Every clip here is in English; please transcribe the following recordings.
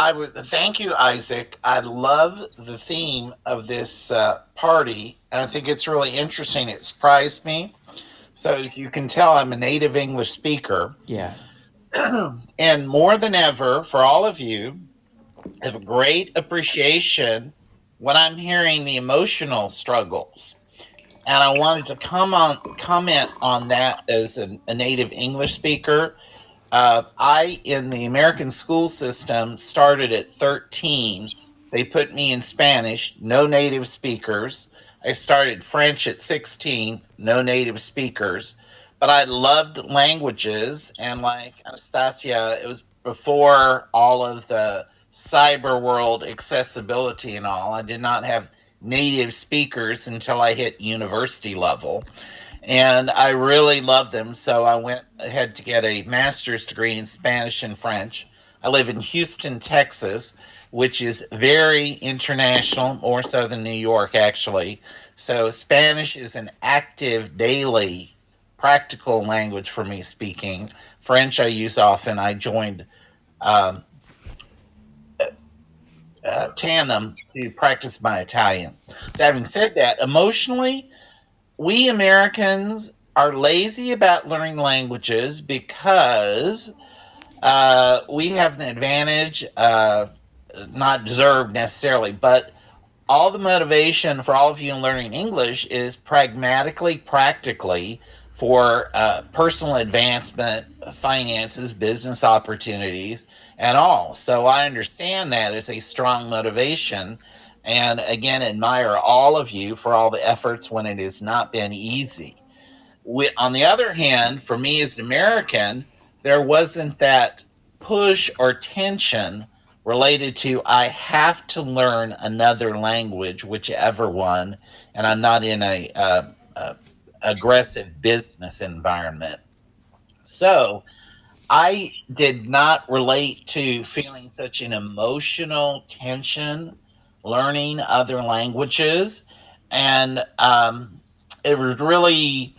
I would thank you, Isaac. I love the theme of this party, and I think it's really interesting. It surprised me. So, as you can tell, I'm a native English speaker, Yeah. and more than ever, for all of you, I have a great appreciation when I'm hearing the emotional struggles. And I wanted to comment on that as a native English speaker. I, in the American school system, started at 13. They put me in Spanish, no native speakers. I started French at 16, no native speakers. But I loved languages, and like Anastasia, it was before all of the cyber world accessibility and all. I did not have native speakers until I hit university level, and I really love them. So I went ahead to get a master's degree in Spanish and French. I live in Houston, Texas, which is very international, more so than New York, actually. So Spanish is an active daily practical language for me speaking. French I use often. I joined Tandem to practice my Italian. So, having said that, emotionally, we Americans are lazy about learning languages because we have an advantage, not deserved necessarily, but all the motivation for all of you in learning English is pragmatically, practically for personal advancement, finances, business opportunities, and all. So I understand that as a strong motivation. And again, admire all of you for all the efforts when it has not been easy. On the other hand, for me as an American, there wasn't that push or tension related to I have to learn another language, whichever one, and I'm not in a aggressive business environment. So I did not relate to feeling such an emotional tension learning other languages, and it was really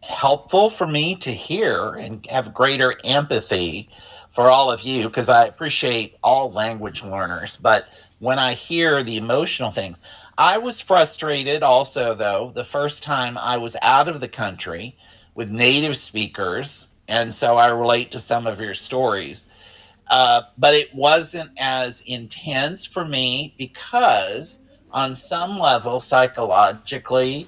helpful for me to hear and have greater empathy for all of you because I appreciate all language learners. But when I hear the emotional things, I was frustrated also, though, the first time I was out of the country with native speakers. And so I relate to some of your stories. But it wasn't as intense for me because, on some level, psychologically,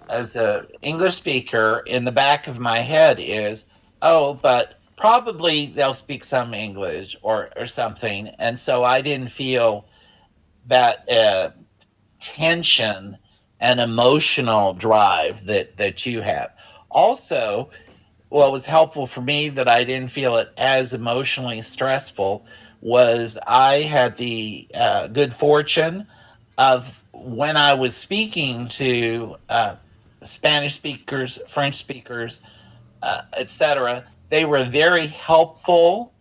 as a English speaker, in the back of my head is, oh, but probably they'll speak some English or something, and so I didn't feel that tension and emotional drive that you have. Also, what was helpful for me that I didn't feel it as emotionally stressful was I had the good fortune of when I was speaking to Spanish speakers, French speakers, etc., they were very helpful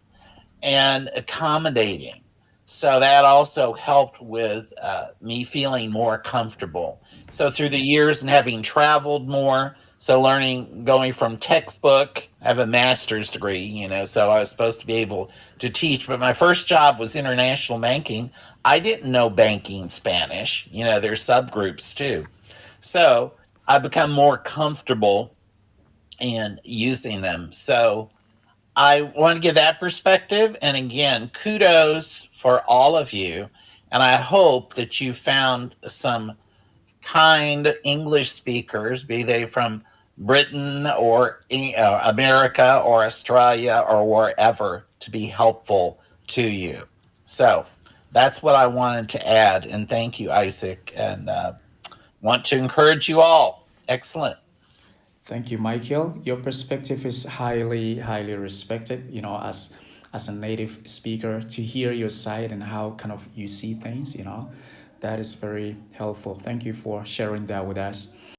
and accommodating. So that also helped with me feeling more comfortable. So through the years and having traveled more, so learning, going from textbook, I have a master's degree, so I was supposed to be able to teach, but my first job was international banking. I didn't know banking Spanish. There's subgroups too. So I become more comfortable in using them. So I want to give that perspective. And again, kudos for all of you. And I hope that you found some kind English speakers, be they from Britain or America or Australia or wherever, to be helpful to you. So that's what I wanted to add. And thank you, Isaac. And want to encourage you all. Excellent. Thank you, Michael. Your perspective is highly, highly respected. As a native speaker, to hear your side and how kind of you see things, that is very helpful. Thank you for sharing that with us.